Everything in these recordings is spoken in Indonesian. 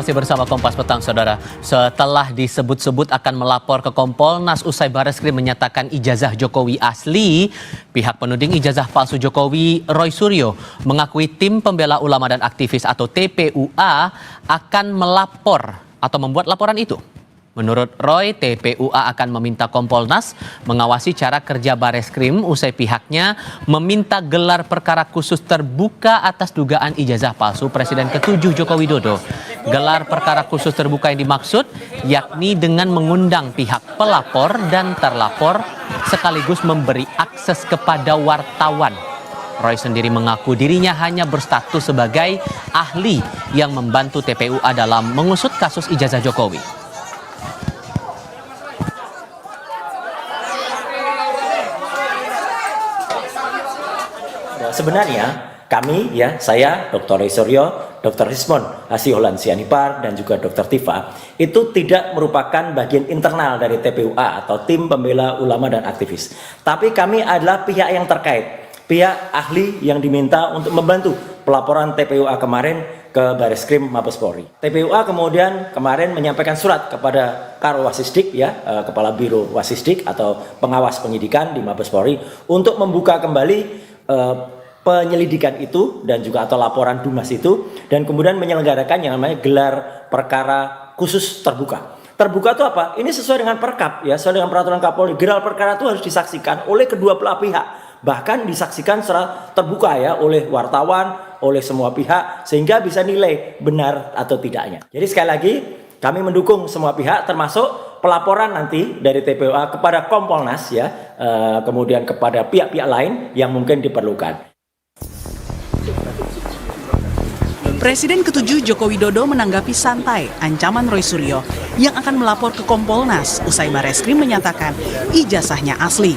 Masih bersama Kompas Petang, Saudara. Setelah disebut-sebut akan melapor ke Kompolnas usai Bareskrim menyatakan ijazah Jokowi asli, pihak penuding ijazah palsu Jokowi, Roy Suryo, mengakui tim pembela ulama dan aktivis atau TPUA akan melapor atau membuat laporan itu. Menurut Roy, TPUA akan meminta Kompolnas mengawasi cara kerja Bareskrim usai pihaknya meminta gelar perkara khusus terbuka atas dugaan ijazah palsu Presiden ke-7 Joko Widodo. Gelar perkara khusus terbuka yang dimaksud yakni dengan mengundang pihak pelapor dan terlapor sekaligus memberi akses kepada wartawan. Roy sendiri mengaku dirinya hanya berstatus sebagai ahli yang membantu TPUA dalam mengusut kasus ijazah Jokowi. Sebenarnya kami, saya, Dr. Roy Suryo, Dr. Rismon Hasiholan Sianipar, dan juga Dr. Tifa, itu tidak merupakan bagian internal dari TPUA atau tim pembela ulama dan aktivis. Tapi kami adalah pihak yang terkait, pihak ahli yang diminta untuk membantu pelaporan TPUA kemarin ke Bareskrim Mabes Polri. TPUA kemudian kemarin menyampaikan surat kepada Karo Wasisdik, Kepala Biro Wasisdik atau pengawas penyidikan di Mabes Polri, untuk membuka kembali penyelidikan itu dan juga atau laporan Dumas itu, dan kemudian menyelenggarakan yang namanya gelar perkara khusus terbuka. Terbuka itu apa? Ini sesuai dengan Perkap, sesuai dengan peraturan Kapolri. Gelar perkara itu harus disaksikan oleh kedua belah pihak, bahkan disaksikan secara terbuka oleh wartawan, oleh semua pihak, sehingga bisa nilai benar atau tidaknya. Jadi sekali lagi kami mendukung semua pihak, termasuk pelaporan nanti dari TPUA kepada Kompolnas, kemudian kepada pihak-pihak lain yang mungkin diperlukan. Presiden ke-7 Joko Widodo menanggapi santai ancaman Roy Suryo yang akan melapor ke Kompolnas usai Bareskrim menyatakan ijazahnya asli.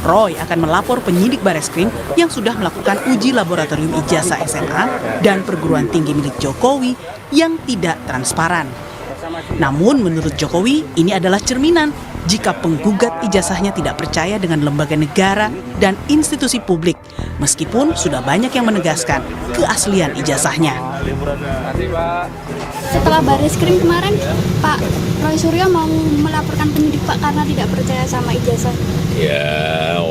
Roy akan melapor penyidik Bareskrim yang sudah melakukan uji laboratorium ijazah SMA dan perguruan tinggi milik Jokowi yang tidak transparan. Namun menurut Jokowi ini adalah cerminan jika penggugat ijazahnya tidak percaya dengan lembaga negara dan institusi publik, meskipun sudah banyak yang menegaskan keaslian ijazahnya. Setelah Bareskrim kemarin, Pak Roy Suryo mau melaporkan penyidik Pak karena tidak percaya sama ijazah. Ya,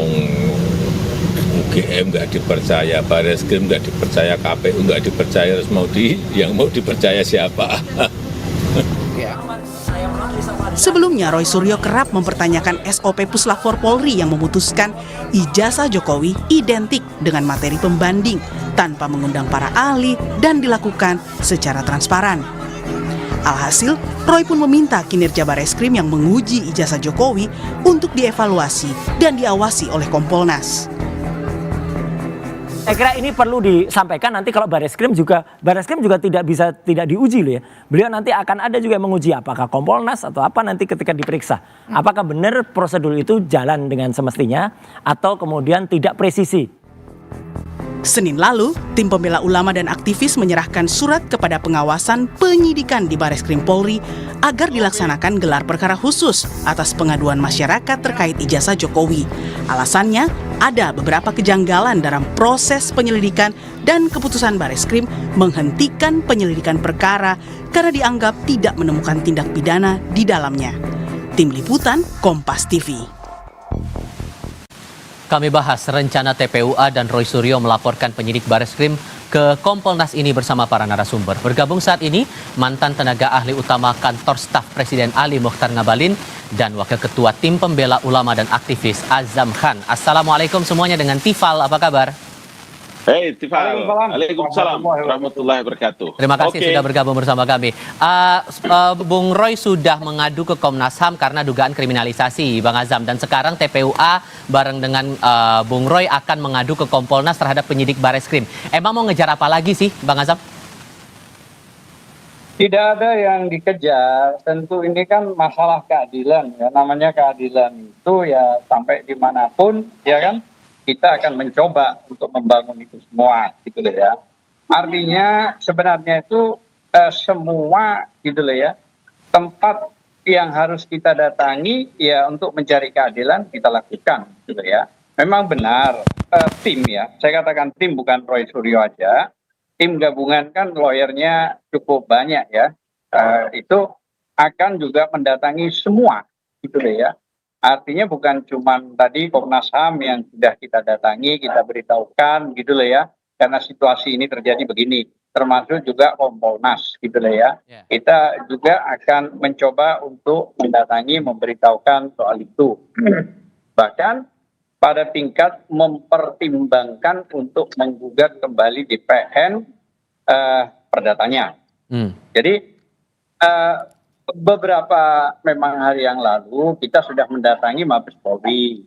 UGM nggak dipercaya, Bareskrim nggak dipercaya, KPU nggak dipercaya, terus yang mau dipercaya siapa? Sebelumnya, Roy Suryo kerap mempertanyakan SOP Puslapor Polri yang memutuskan ijazah Jokowi identik dengan materi pembanding tanpa mengundang para ahli dan dilakukan secara transparan. Alhasil, Roy pun meminta kinerja Bareskrim yang menguji ijazah Jokowi untuk dievaluasi dan diawasi oleh Kompolnas. Saya kira ini perlu disampaikan nanti kalau Bareskrim juga tidak diuji loh ya. Beliau nanti akan ada juga yang menguji apakah Kompolnas atau apa nanti ketika diperiksa. Apakah benar prosedur itu jalan dengan semestinya atau kemudian tidak presisi. Senin lalu, tim pembela ulama dan aktivis menyerahkan surat kepada pengawasan penyidikan di Bareskrim Polri agar dilaksanakan gelar perkara khusus atas pengaduan masyarakat terkait ijazah Jokowi. Alasannya, ada beberapa kejanggalan dalam proses penyelidikan dan keputusan Bareskrim menghentikan penyelidikan perkara karena dianggap tidak menemukan tindak pidana di dalamnya. Tim Liputan, Kompas TV. Kami bahas rencana TPUA dan Roy Suryo melaporkan penyidik Bareskrim ke Kompolnas ini bersama para narasumber. Bergabung saat ini mantan tenaga ahli utama kantor staf Presiden Ali Mokhtar Ngabalin dan Wakil Ketua Tim Pembela Ulama dan Aktivis Azam Khan. Assalamualaikum semuanya dengan Tifal, apa kabar? Hei Tifal, Waalaikumsalam warahmatullahi wabarakatuh. Terima kasih sudah bergabung bersama kami. Bung Roy sudah mengadu ke Komnas HAM karena dugaan kriminalisasi Bang Azam. Dan sekarang TPUA bareng dengan Bung Roy akan mengadu ke Kompolnas terhadap penyidik Bareskrim. Emang mau ngejar apa lagi sih Bang Azam? Tidak ada yang dikejar, tentu ini kan masalah keadilan ya, namanya keadilan itu ya sampai dimanapun ya kan, kita akan mencoba untuk membangun itu semua gitu loh ya. Artinya sebenarnya itu semua gitu loh ya, tempat yang harus kita datangi ya untuk mencari keadilan kita lakukan gitu loh ya. Memang benar tim ya, saya katakan tim bukan Roy Suryo aja. Tim gabungan kan lawyernya cukup banyak ya. itu akan juga mendatangi semua, gitu loh ya. Artinya bukan cuma tadi Komnas HAM yang sudah kita datangi, kita beritahukan, gitu loh ya, karena situasi ini terjadi begini, termasuk juga Kompolnas, gitu loh ya. Ya. Kita juga akan mencoba untuk mendatangi, memberitahukan soal itu. Bahkan pada tingkat mempertimbangkan untuk menggugat kembali DPN perdatanya. Jadi beberapa memang hari yang lalu kita sudah mendatangi Mabes Polri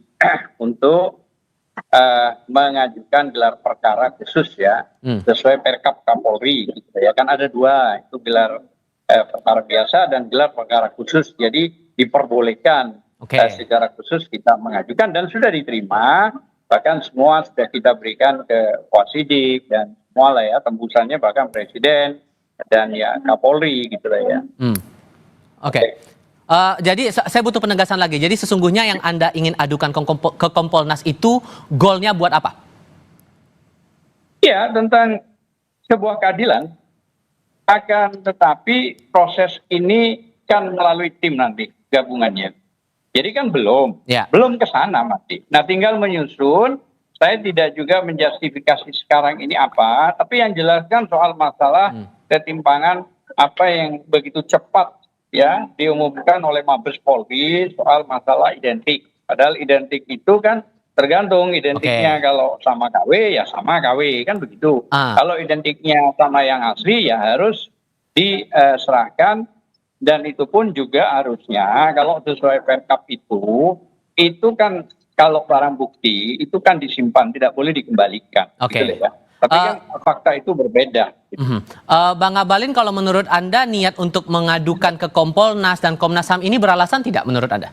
untuk mengajukan gelar perkara khusus ya, sesuai Perkap Kapolri gitu ya. Kan ada dua, itu gelar perkara biasa dan gelar perkara khusus. Jadi diperbolehkan secara khusus kita mengajukan dan sudah diterima, bahkan semua sudah kita berikan ke Wasidik dan semua lah ya, tembusannya bahkan Presiden dan ya Kapolri gitu lah ya. Oke. Jadi saya butuh penegasan lagi. Jadi sesungguhnya yang Anda ingin adukan ke Kompolnas itu goalnya buat apa? Ya, tentang sebuah keadilan. Akan tetapi proses ini kan melalui tim nanti gabungannya. Jadi kan belum ke sana masih. Nah, tinggal menyusun. Saya tidak juga menjustifikasi sekarang ini apa, tapi yang jelaskan soal masalah ketimpangan apa yang begitu cepat ya diumumkan oleh Mabes Polri soal masalah identik. Padahal identik itu kan tergantung identiknya kalau sama KW ya sama KW kan begitu. Kalau identiknya sama yang asli ya harus diserahkan dan itu pun juga harusnya kalau sesuai Perkap itu kan kalau barang bukti itu kan disimpan tidak boleh dikembalikan. Gitu ya. Tapi kan fakta itu berbeda. Bang Ngabalin, kalau menurut Anda niat untuk mengadukan ke Kompolnas dan Komnas HAM ini beralasan tidak menurut Anda?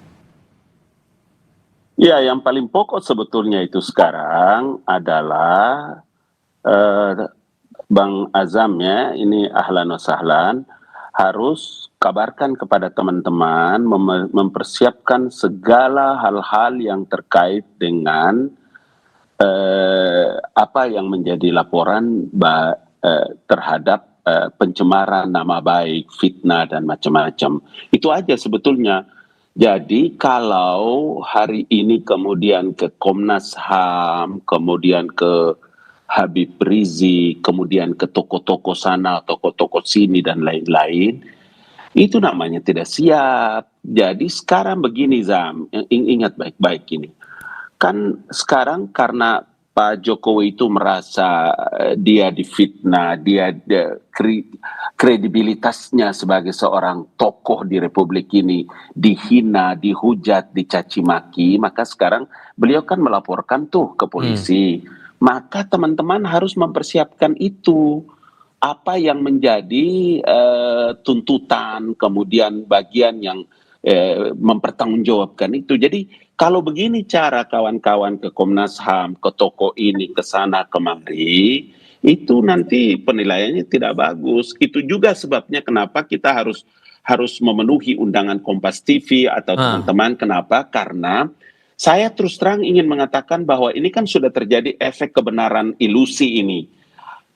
Ya, yang paling pokok sebetulnya itu sekarang adalah Bang Azam ya, ini ahlan wa sahlan, harus kabarkan kepada teman-teman mempersiapkan segala hal-hal yang terkait dengan apa yang menjadi laporan terhadap pencemaran nama baik, fitnah dan macam-macam. Itu aja sebetulnya. Jadi kalau hari ini kemudian ke Komnas HAM, kemudian ke Habib Rizik, kemudian ke toko-toko sana, toko-toko sini dan lain-lain, itu namanya tidak siap. Jadi sekarang begini Zam, ingat baik-baik ini. Kan sekarang karena Pak Jokowi itu merasa dia difitnah, dia kredibilitasnya sebagai seorang tokoh di Republik ini dihina, dihujat, dicaci maki, maka sekarang beliau kan melaporkan tuh ke polisi. Maka teman-teman harus mempersiapkan itu. Apa yang menjadi tuntutan, kemudian bagian yang mempertanggungjawabkan itu. Jadi kalau begini cara kawan-kawan ke Komnas HAM, ke toko ini, ke sana, kemari, itu nanti penilaiannya tidak bagus. Itu juga sebabnya kenapa kita harus memenuhi undangan Kompas TV atau teman-teman. Kenapa? Karena saya terus terang ingin mengatakan bahwa ini kan sudah terjadi efek kebenaran ilusi ini.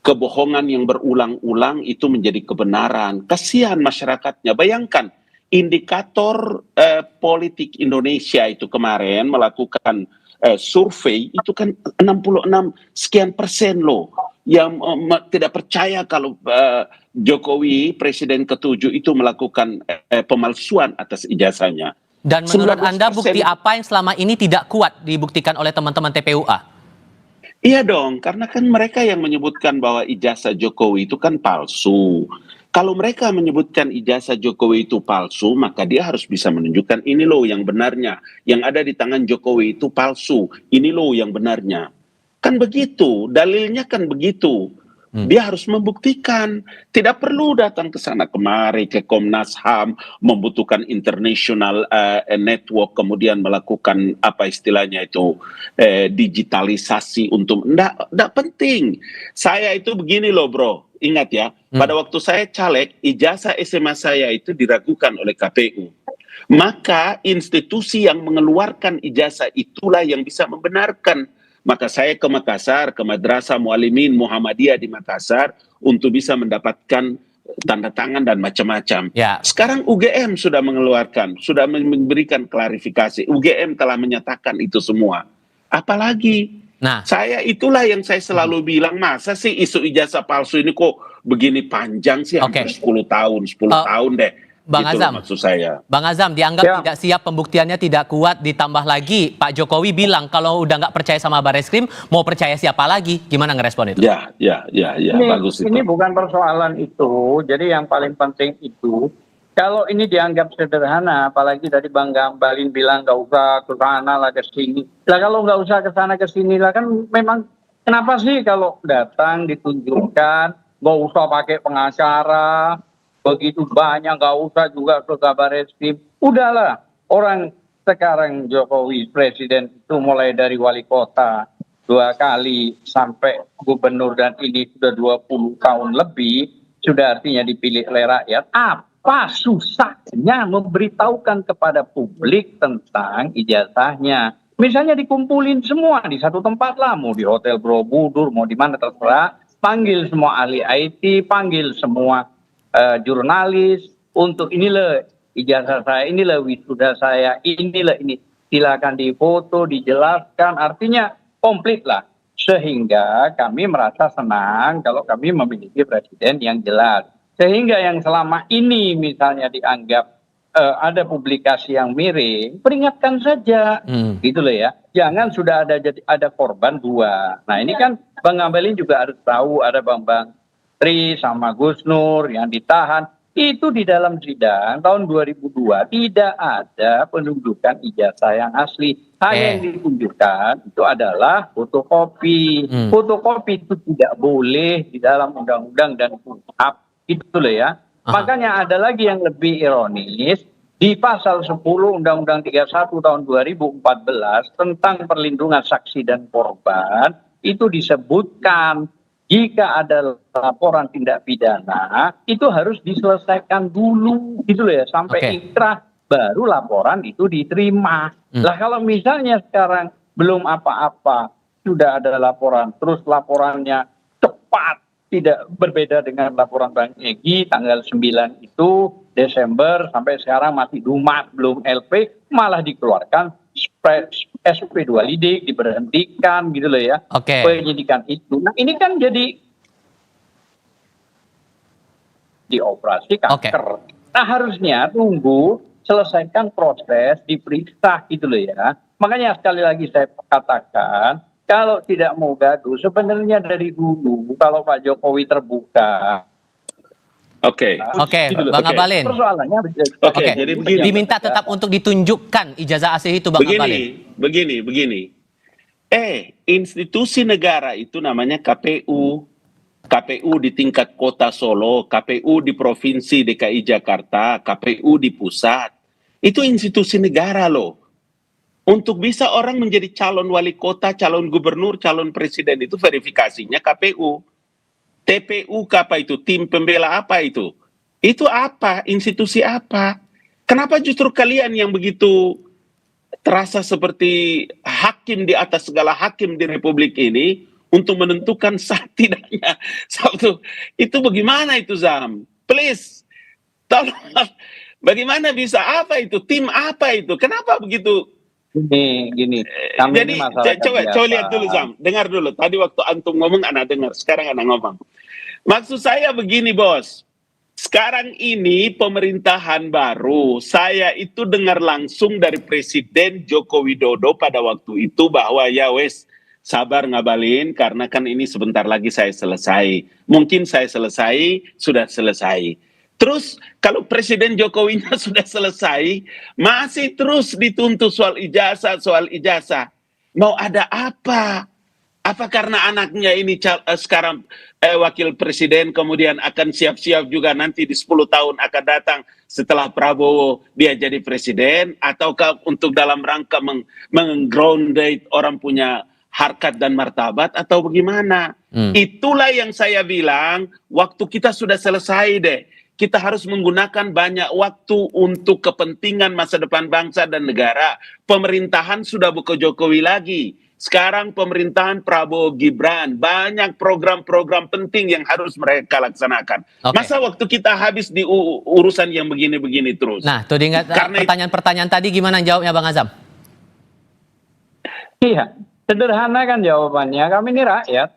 Kebohongan yang berulang-ulang itu menjadi kebenaran. Kasihan masyarakatnya. Bayangkan, indikator politik Indonesia itu kemarin melakukan survei itu kan 66 sekian persen loh yang tidak percaya kalau Jokowi Presiden ke-7 itu melakukan pemalsuan atas ijazahnya. Dan menurut Anda bukti apa yang selama ini tidak kuat dibuktikan oleh teman-teman TPUA? Iya dong, karena kan mereka yang menyebutkan bahwa ijazah Jokowi itu kan palsu. Kalau mereka menyebutkan ijazah Jokowi itu palsu, maka dia harus bisa menunjukkan ini loh yang benarnya. Yang ada di tangan Jokowi itu palsu, ini loh yang benarnya. Kan begitu, dalilnya kan begitu. Dia harus membuktikan. Tidak perlu datang ke sana kemari, ke Komnas HAM, membutuhkan international network, kemudian melakukan apa istilahnya itu, digitalisasi untuk... Nggak penting. Saya itu begini loh bro, ingat ya, pada waktu saya caleg, ijazah SMA saya itu diragukan oleh KPU. Maka institusi yang mengeluarkan ijazah itulah yang bisa membenarkan. Maka saya ke Makassar, ke Madrasah Muallimin Muhammadiyah di Makassar untuk bisa mendapatkan tanda tangan dan macam-macam. Ya. Sekarang UGM sudah mengeluarkan, sudah memberikan klarifikasi. UGM telah menyatakan itu semua. Apalagi Nah, itulah yang saya selalu bilang, masa sih isu ijazah palsu ini kok begini panjang sih, hampir Oke. 10 tahun deh. Bang Gitu loh Azam. maksud saya. Bang Azam dianggap Ya. tidak siap, pembuktiannya tidak kuat, ditambah lagi Pak Jokowi bilang kalau udah nggak percaya sama Bareskrim, mau percaya siapa lagi? Gimana ngerespon itu? Ya, bagus itu. Ini bukan persoalan itu. Jadi yang paling penting itu, kalau ini dianggap sederhana, apalagi tadi Bang Gambalin bilang nggak usah ke sana lah ke sini. Lah kalau nggak usah ke sana ke sini lah kan memang kenapa sih kalau datang ditunjukkan nggak usah pakai pengacara, begitu banyak nggak usah juga ke Bareskrim. Udahlah, orang sekarang Jokowi presiden itu mulai dari wali kota 2 kali sampai gubernur dan ini sudah 20 tahun lebih, sudah artinya dipilih oleh rakyat. Apa susahnya memberitahukan kepada publik tentang ijazahnya? Misalnya dikumpulin semua di satu tempat lah, mau di Hotel Borobudur, mau di mana terserah, panggil semua ahli IT, panggil semua jurnalis untuk inilah ijazah saya, inilah wisuda saya, inilah ini. Silakan difoto, dijelaskan, artinya komplit lah. Sehingga kami merasa senang kalau kami memiliki presiden yang jelas. Sehingga yang selama ini misalnya dianggap ada publikasi yang miring, peringatkan saja, gitu loh ya. Jangan sudah ada korban 2. Nah ini kan Bang Ngabalin juga harus tahu ada Bang Tri sama Gus Nur yang ditahan. Itu di dalam sidang tahun 2002 tidak ada penunjukan ijazah yang asli. Hanya yang ditunjukkan itu adalah fotokopi. Fotokopi itu tidak boleh di dalam undang-undang dan KUHP. Itu loh ya. Makanya ada lagi yang lebih ironis. Di pasal 10 Undang-Undang 31 tahun 2014 tentang perlindungan saksi dan korban, itu disebutkan jika ada laporan tindak pidana, itu harus diselesaikan dulu, gitu loh ya, sampai inkrah, baru laporan itu diterima. Lah kalau misalnya sekarang belum apa-apa, sudah ada laporan, terus laporannya cepat, tidak berbeda dengan laporan Bang Egy tanggal 9 itu Desember sampai sekarang masih dumat, belum LP, malah dikeluarkan SP 2 lidik, diberhentikan gitu loh ya. Penyidikan itu. Nah ini kan jadi dioperasi kanker. Nah harusnya tunggu selesaikan proses, diperiksa gitu loh ya. Makanya sekali lagi saya katakan, kalau tidak mau gaduh, sebenarnya dari dulu kalau Pak Jokowi terbuka. Bang Ngabalin. Persoalannya jadi begini. Diminta tetap untuk ditunjukkan ijazah asli itu, Bang Ngabalin. Begini. Institusi negara itu namanya KPU. KPU di tingkat kota Solo, KPU di Provinsi DKI Jakarta, KPU di pusat. Itu institusi negara loh. Untuk bisa orang menjadi calon wali kota, calon gubernur, calon presiden itu verifikasinya KPU. TPU apa itu? Tim pembela apa itu? Itu apa? Institusi apa? Kenapa justru kalian yang begitu terasa seperti hakim di atas segala hakim di Republik ini untuk menentukan sah tidaknya satu? Itu bagaimana itu, Zam? Please, tolong. Bagaimana bisa? Apa itu? Tim apa itu? Kenapa begitu? Gini. Jadi coba lihat dulu, Zam. Dengar dulu. Tadi waktu antum ngomong, ana dengar. Sekarang ana ngomong. Maksud saya begini, Bos. Sekarang ini pemerintahan baru. Saya itu dengar langsung dari Presiden Joko Widodo pada waktu itu bahwa ya wes, sabar Ngabalin, karena kan ini sebentar lagi saya selesai. Mungkin saya selesai, sudah selesai. Terus kalau Presiden Jokowinya sudah selesai, masih terus dituntut soal ijazah. Mau ada apa? Apa karena anaknya ini sekarang wakil presiden, kemudian akan siap-siap juga nanti di 10 tahun akan datang setelah Prabowo dia jadi presiden? Ataukah untuk dalam rangka meng-grounded orang punya harkat dan martabat atau bagaimana? Itulah yang saya bilang, waktu kita sudah selesai deh. Kita harus menggunakan banyak waktu untuk kepentingan masa depan bangsa dan negara. Pemerintahan sudah bukan Jokowi lagi. Sekarang pemerintahan Prabowo Gibran, banyak program-program penting yang harus mereka laksanakan. Oke. Masa waktu kita habis di urusan yang begini-begini terus? Nah, tuh diingat Karena pertanyaan-pertanyaan tadi gimana jawabnya Bang Azam? Iya, sederhana kan jawabannya. Kami ini rakyat.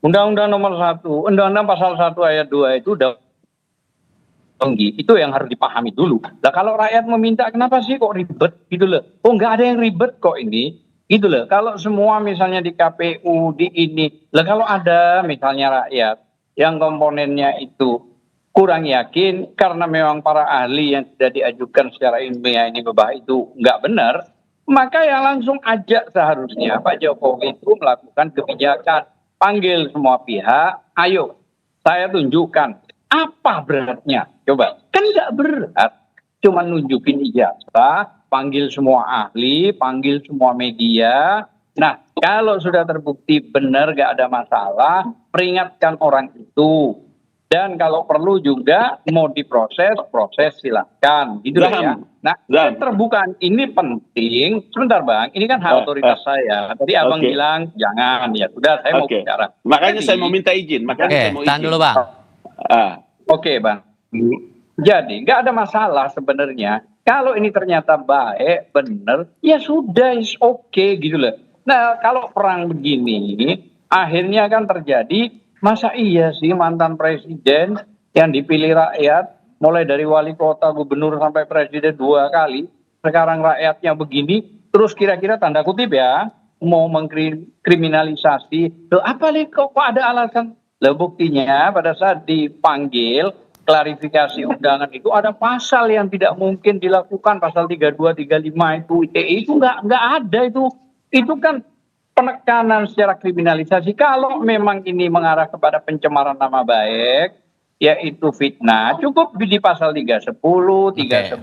Undang-Undang nomor 1, Undang-Undang pasal 1 ayat 2 itu udah tinggi. Itu yang harus dipahami dulu. Nah, kalau rakyat meminta, kenapa sih kok ribet gitu loh? Oh, nggak ada yang ribet kok ini. Gitu loh. Kalau semua misalnya di KPU, di ini. Lah kalau ada misalnya rakyat yang komponennya itu kurang yakin karena memang para ahli yang sudah diajukan secara ilmiah ini bahwa itu nggak benar, maka yang langsung ajak seharusnya Pak Jokowi itu melakukan kebijakan. Panggil semua pihak, ayo saya tunjukkan apa beratnya. Coba, kan nggak berat. Cuma nunjukin ijazah, panggil semua ahli, panggil semua media. Nah, kalau sudah terbukti benar nggak ada masalah, peringatkan orang itu. Dan kalau perlu juga mau diproses, proses silakan. Gitu ya. Nah, keterbukaan ini penting. Sebentar Bang, ini kan hak otoritas saya. Tadi Abang bilang jangan, ya sudah saya mau bicara. Makanya saya mau minta izin. Makanya saya mau tahan izin. dulu Bang. Oke Bang. Jadi nggak ada masalah sebenarnya. Kalau ini ternyata baik, benar, ya sudah, is okay gitu loh. Nah, kalau perang begini, akhirnya kan terjadi, masa iya sih mantan presiden yang dipilih rakyat, mulai dari wali kota, gubernur, sampai presiden 2 kali, sekarang rakyatnya begini, terus kira-kira tanda kutip ya, mau mengkriminalisasi, loh apa nih kok ada alasan? Loh buktinya pada saat dipanggil, klarifikasi undangan itu ada pasal yang tidak mungkin dilakukan, pasal 32, 35 itu ITE itu nggak ada itu kan penekanan secara kriminalisasi. Kalau memang ini mengarah kepada pencemaran nama baik, yaitu fitnah, cukup di pasal 310, 311,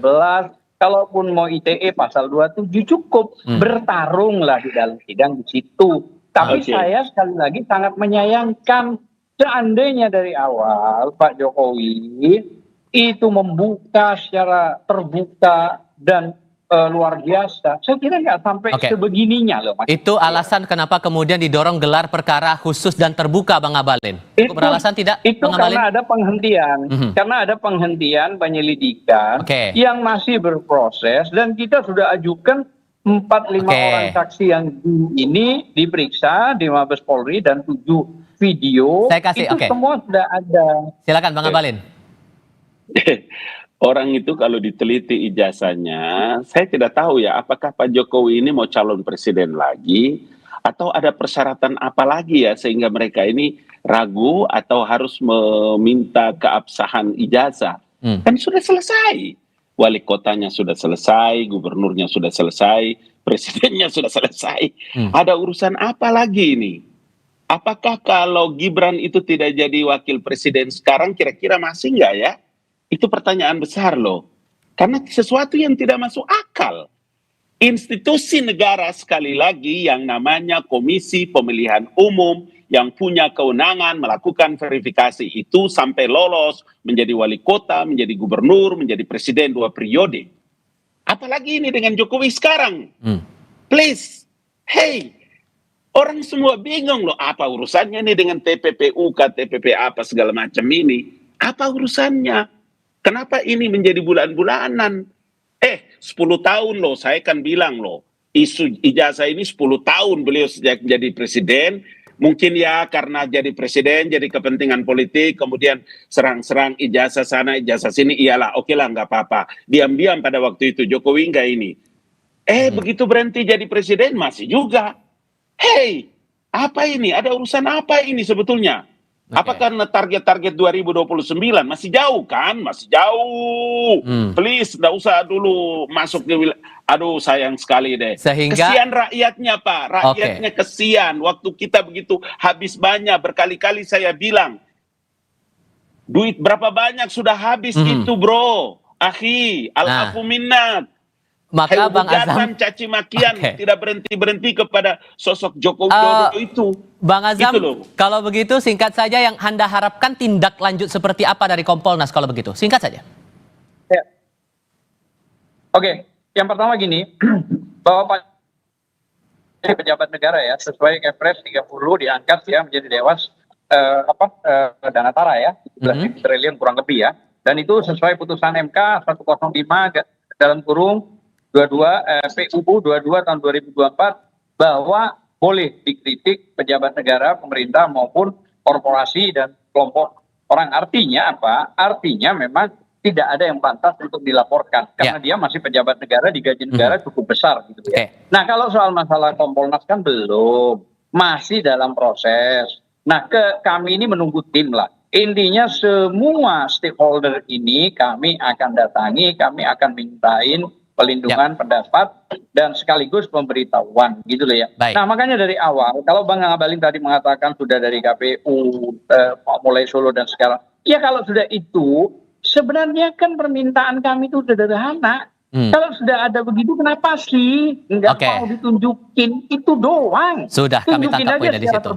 kalaupun mau ITE pasal 27 cukup, bertarunglah di dalam sidang di situ. Tapi saya sekali lagi sangat menyayangkan seandainya dari awal Pak Jokowi itu membuka secara terbuka dan luar biasa, saya kira nggak sampai sebegininya loh. Itu alasan kenapa kemudian didorong gelar perkara khusus dan terbuka Bang Abalin. Itu beralasan tidak? Itu Bang Abalin? karena ada penghentian, karena ada penghentian penyelidikan yang masih berproses dan kita sudah ajukan 4-5 orang saksi yang ini diperiksa di Mabes Polri dan 7 video. Saya kasih, itu semua sudah ada. Silakan Bang Abalin. Orang itu kalau diteliti ijazahnya, saya tidak tahu ya apakah Pak Jokowi ini mau calon presiden lagi atau ada persyaratan apa lagi ya sehingga mereka ini ragu atau harus meminta keabsahan ijazah. Kan sudah selesai. Wali kotanya sudah selesai, gubernurnya sudah selesai, presidennya sudah selesai. Ada urusan apa lagi ini? Apakah kalau Gibran itu tidak jadi wakil presiden sekarang kira-kira masih nggak ya? Itu pertanyaan besar loh. Karena sesuatu yang tidak masuk akal. Institusi negara sekali lagi yang namanya Komisi Pemilihan Umum yang punya kewenangan melakukan verifikasi itu sampai lolos menjadi wali kota, menjadi gubernur, menjadi presiden 2 periode. Apalagi ini dengan Jokowi sekarang. Please, hey, orang semua bingung loh apa urusannya nih dengan TPPU, KTPP apa segala macam ini. Apa urusannya? Kenapa ini menjadi bulan-bulanan? 10 tahun loh, saya kan bilang loh, isu ijazah ini 10 tahun beliau sejak jadi presiden. Mungkin ya karena jadi presiden, jadi kepentingan politik, kemudian serang-serang ijazah sana, ijazah sini, iyalah, oke lah, nggak apa-apa. Diam-diam pada waktu itu, Jokowi nggak ini. Begitu berhenti jadi presiden, masih juga. Hey, apa ini? Ada urusan apa ini sebetulnya? Apakah target-target 2029 masih jauh kan? Masih jauh. Please, nggak usah dulu masuk ke wilayah. Aduh, sayang sekali deh. Sehingga kesian rakyatnya, Pak. Rakyatnya kesian. Waktu kita begitu habis banyak. Berkali-kali saya bilang, duit berapa banyak sudah habis itu, bro. Akhi, al-afu minnat. Maka Bang Azam, caci makian tidak berhenti kepada sosok Joko Widodo itu. Bang Azam, gitu kalau begitu singkat saja yang Anda harapkan tindak lanjut seperti apa dari Kompolnas kalau begitu? Singkat saja. Ya. Oke, yang pertama gini, bahwa Pak jadi pejabat negara ya, sesuai Kepres 30 diangkat ya menjadi dewas Danatara ya, 11 triliun kurang lebih ya. Dan itu sesuai putusan MK 105 dalam kurung PUU 22 tahun 2024 bahwa boleh dikritik pejabat negara, pemerintah maupun korporasi dan kelompok orang. Artinya apa? Artinya memang tidak ada yang pantas untuk dilaporkan karena dia masih pejabat negara, digaji negara cukup besar gitu ya. Nah, kalau soal masalah Kompolnas kan belum, masih dalam proses. Nah, kami ini menunggu tim lah. Intinya semua stakeholder ini kami akan datangi, kami akan mintain pelindungan pendapat dan sekaligus pemberitahuan gitu loh ya. Nah, makanya dari awal kalau Bang Ngabalin tadi mengatakan sudah dari KPU mulai Solo dan sekarang, ya kalau sudah itu sebenarnya kan permintaan kami itu sederhana. Kalau sudah ada begitu kenapa sih nggak mau ditunjukin, itu doang. Sudah kami tangkap poin dari situ.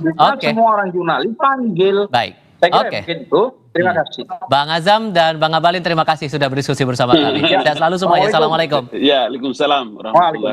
Semua orang jurnalis panggil. Baik. Saya kira mungkin itu. Terima kasih. Bang Azam dan Bang Ngabalin, terima kasih sudah berdiskusi bersama kami. Sehat selalu semuanya. Assalamualaikum. Ya, Waalaikumsalam warahmatullahi wabarakatuh.